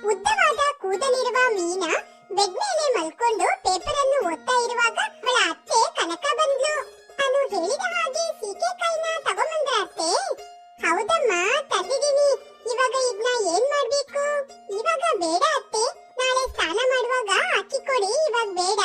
ಉದ್ದವಾದ ಕೂದಲಿರುವ ಮೀನಾ ಬೆಡ್ ಮೇಲೆ ಮಲ್ಕೊಂಡು ಪೇಪರ್ ಅನ್ನು ಓದ್ತಾ ಇರುವಾಗ ಅವಳ ಅತ್ತೆ ಕನಕ ಬಂದ್ಲು. ನಾನು ಹೇಳಿದ ಹಾಗೆ ಸೀಗೆಕಾಯಿನ ತಗೊಂಬಂದ್ರ ಅತ್ತೆ? ಹೌದಮ್ಮ, ತಂದಿದ್ದೀನಿ. ಇವಾಗ ಇದನ್ನ ಏನ್ ಮಾಡ್ಬೇಕು? ಇವಾಗ ಬೇಡ ಅತ್ತೆ, ನಾಳೆ ಸ್ನಾನ ಮಾಡುವಾಗ ಹಾಕಿಕೊಡಿ, ಇವಾಗ ಬೇಡ.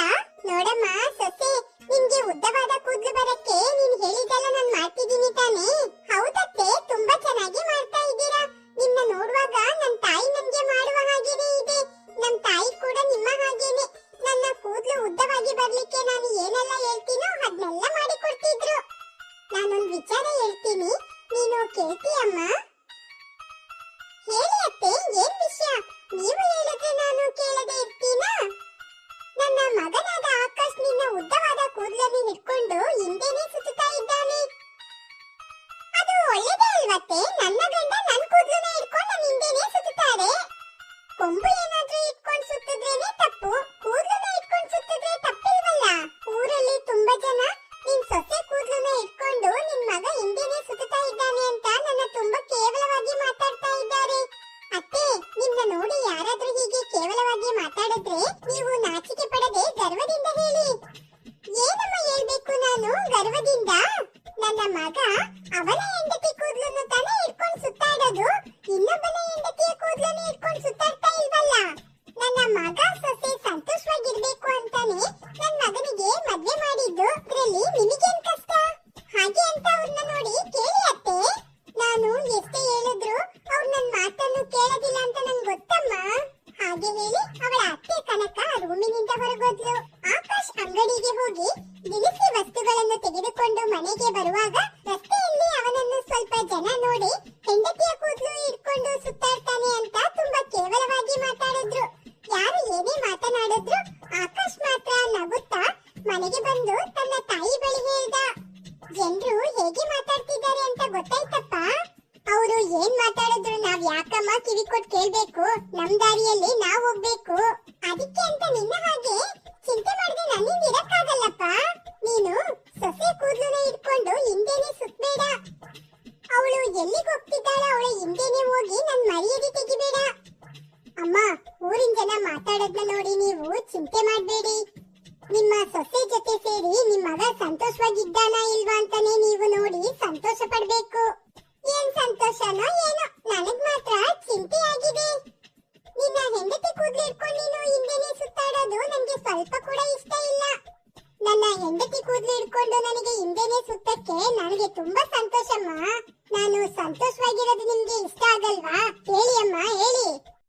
ನೋಡಮ್ಮ ಸೊಸೆ, ನಿನ್ಗೆ ಉದ್ದವಾದ ಕೂದಲು ಬರಕ್ಕೆ ನೀನ್ ಹೇಳಿದ್ದೆಲ್ಲ ನಾನ್ ಮಾಡ್ತಿದ್ದೀನಿ ತಾನೇ? ಹೌದತ್ತೆ, ತುಂಬಾ ಚೆನ್ನಾಗಿ ಮಾಡ್ತಾ ಇದ್ದೀರಾ. ನಿನ್ನ ನೋಡುವಾಗ ನನ್ ತಾಯಿ ನನ್ಗೆ ಮಾಡುವ ಹಾಗೇನೆ ಇದೆ. ನಮ್ ತಾಯಿ ಕೂಡ ನಿಮ್ಮ ಹಾಗೇನೆ ನನ್ನ ಕೂದಲು ಉದ್ದವಾಗಿ ಬರ್ಲಿಕ್ಕೆ ನಾನು ಏನೆಲ್ಲ ಹೇಳ್ತೀನೋ ಅದನ್ನೆಲ್ಲ ಮಾಡಿ ಕೊಡ್ತಿದ್ರು. ನಾನೊಂದ್ ವಿಚಾರ ಹೇಳ್ತೀನಿ, ನೀನು ಕೇಳ್ತೀಯಮ್ಮ? ಹೇಳಿ ಅತ್ತೆ, ಏನ್ ವಿಷಯ? ನೀವು ಹೇಳಿದ್ರೆ ನಾನು ಕೇಳದೆ ಇರ್ತೀನಾ? ನನ್ನ ಮಗನಾದ ಆಕಾಶ್ ನಿನ್ನ ಉದ್ದವಾದ ಕೂದಲನ್ನು ಹಿಡ್ಕೊಂಡು ಹಿಂದೆನೆ ಸುತ್ತಾ ಇದ್ದಾನೆ. ಅದು ಒಳ್ಳೇದೇ ಅಲ್ವತ್ತೆ? ನನ್ನ ಗಂಡ ನನ್ ಕೂದಲನ್ನ ಹಿಡ್ಕೊಂಡು ನನ್ನ ಹಿಂದೆನೆ ಸುತ್ತಾರೆ. ಕೊಂಬು ಏನಾದ್ರೂ ಇಟ್ಕೊಂಡು ಸುತ್ತಿದ್ರೇನೆ ತಪ್ಪು, ಕೂದಲನ್ನ ಇಟ್ಕೊಂಡು ಸುತ್ತಿದ್ರೆ ತಪ್ಪಿಲ್ವಲ್ಲ? ಊರಲ್ಲಿ ತುಂಬಾ ಜನ ನಿನ್ ಸೊಸೆ ಕೂದಲನ್ನ ಇಟ್ಕೊಂಡು ನಿನ್ ಮಗ ಹಿಂದೆನೆ ಸುತ್ತಾ ಇದ್ದಾನೆ ಅಂತ ನನ್ನ ತುಂಬಾ ಕೇವಲವಾಗಿ ಮಾತಾಡ್ತಾ ಇದ್ದಾರೆ. ಅತ್ತೆ, ನಿಮ್ನ ನೋಡಿ ಯಾರಾದ್ರೂ ಹೀಗೆ ಕೇವಲವಾಗಿ ಮಾತಾಡಿದ್ರೆ ನೀವು ನಾಚಿಕೆ ಪಡದೆ ಗರ್ವದಿಂದ ಹೇಳಿ. ಏನಮ್ಮ ಹೇಳ್ಬೇಕು ನಾನು ಗರ್ವದಿಂದ? ನನ್ನ ಮಗ ಅವನ ಹೆಂಡತಿ ಕೂದಲನ್ನು ತಾನೇ ಇಟ್ಕೊಂಡು ಸುತ್ತಾಡೋದು, ಇನ್ನೊಬ್ಬನ ಹೆಂಡತಿಯ ಕೂದಲನ್ನು ಇಟ್ಕೊಂಡು ಸುತ್ತಾಡ್ತಾ ಇಲ್ವಲ್ಲ. ನನ್ನ ಮಗ ಸೊಸೆ ಸಂತೋಷವಾಗಿರ್ಬೇಕು ಅಂತಾನೆ ನನ್ ಮಗನಿಗೆ ಮದ್ವೆ ಮಾಡಿದ್ದು. ಇದ್ರಲ್ಲಿ ನಿಮಗೇನ್ ಕಷ್ಟ? ಹಾಗೆ ಅಂತ ಅವ್ರನ್ನ ನೋಡಿ ಕೇಳಿ ಅತ್ತೆ. ನಾನು ಎಷ್ಟೇ ಹೇಳಿದ್ರು ಅವ್ರು ನನ್ ಮಾತನ್ನು ಕೇಳೋದಿಲ್ಲ ಅಂತ ನಂಗೆ ಗೊತ್ತಮ್ಮ. ಹಾಗೆ ಹೇಳಿ ಅವಳ ಅತ್ತೆ ಕನಕ ರೂಮಿನಿಂದ ಹೊರಗೋದ್ಲು. ಆಕಾಶ್ ಅಂಗಡಿಗೆ ಹೋಗಿ ದಿನಸಿ ವಸ್ತುಗಳನ್ನು ತೆಗೆದುಕೊಂಡು ಮನೆಗೆ ಬರುವಾಗ ರಸ್ತೆಯಲ್ಲಿ ಅವನನ್ನು ಸ್ವಲ್ಪ ಜನ ನೋಡಿ ಹೆಂಡತಿಯ ಕೂದಲು ಹಿಡ್ಕೊಂಡು ಸುತ್ತಾಡ್ತಾನೆ ಅಂತ ತುಂಬಾ ಕೇವಲವಾಗಿ ಮಾತಾಡಿದ್ರು. ಯಾರು ಏನೇ ಮಾತನಾಡಿದ್ರು ಆಕಾಶ್ ಮಾತ್ರ ನಗುತ್ತಾ ಮನೆಗೆ ಬಂದು ತನ್ನ ತಾಯಿ ಬಳಿ ಹೇಳ್ದ. ಜನರು ಹೇಗೆ ಮಾತಾಡ್ತಿದ್ದಾರೆ ಅಂತ ಗೊತ್ತಾಯ್ತಪ್ಪ? ಅವರು ಏನ್ ಮಾತಾಡಿದ್ರು ನಾವ್ ಯಾಕಮ್ಮ ಕಿವಿ ಕೊಟ್ಟು ಕೇಳ್ಬೇಕು? ನಮ್ ದಾರಿಯಲ್ಲಿ ನಾವ್ ಹೋಗ್ಬೇಕು. ಅದಕ್ಕೆ ಅಂತ ನಿನ್ನ ಹಾಗೆ ಚಿಂತೆ ಮಾಡದೆ ನನ್ನಿಂದ ಇರಕ್ಕಾಗಲ್ಲಪ್ಪ. ನೀನು ಸೊಸೆ ಕೂದಲನ್ನ ಇಟ್ಕೊಂಡು ಹಿಂದೆನೆ ಸುತ್ತಬೇಡ. ಅವಳು ಎಲ್ಲಿಗೆ ಹೋಗ್ತಿದ್ದಾಳ ಅವಳ ಹಿಂದೆನೆ ಹೋಗಿ ನನ್ ಮರ್ಯಾದೆ ತೆಗಿಬೇಡ. ಅಮ್ಮ, ಊರಿನ ಜನ ಮಾತಾಡೋದ್ನ ನೋಡಿ ನೀವು ಚಿಂತೆ ಮಾಡ್ಬೇಡಿ. ನಿಮ್ಮ ಸೊಸೆ ಜೊತೆ ಸೇರಿ ನಿಮ್ ಮಗ ಸಂತೋಷವಾಗಿದ್ದಾನಾ ಇಲ್ವಾ ಅಂತಾನೆ ನೀವು ನೋಡಿ ಸಂತೋಷ ಪಡ್ಬೇಕು. ಏನ್ ಸಂತೋಷನೋ ಏನೋ, ನನಗ್ ಮಾತ್ರ ಚಿಂತೆ ಆಗಿದೆ. ನಿನ್ನ ಹೆಂಡತಿ ಕೂದಲು ಇಟ್ಕೊಂಡು ನೀನು ಹಿಂದೆನೆ ಸುತ್ತಾಡೋದು ನನಗೆ ಸ್ವಲ್ಪ ಕೂಡ ಇಷ್ಟ ಇಲ್ಲ. ನನ್ನ ಹೆಂಡತಿ ಕೂದಲು ಇಟ್ಕೊಂಡು ನನಗೆ ಹಿಂದೆನೆ ಸುತ್ತಕ್ಕೆ ನನಗೆ ತುಂಬಾ ಸಂತೋಷಮ್ಮ. ನಾನು ಸಂತೋಷವಾಗಿರೋದು ನಿಮ್ಗೆ ಇಷ್ಟ ಆಗಲ್ವಾ? ಹೇಳಿ ಅಮ್ಮ, ಹೇಳಿ.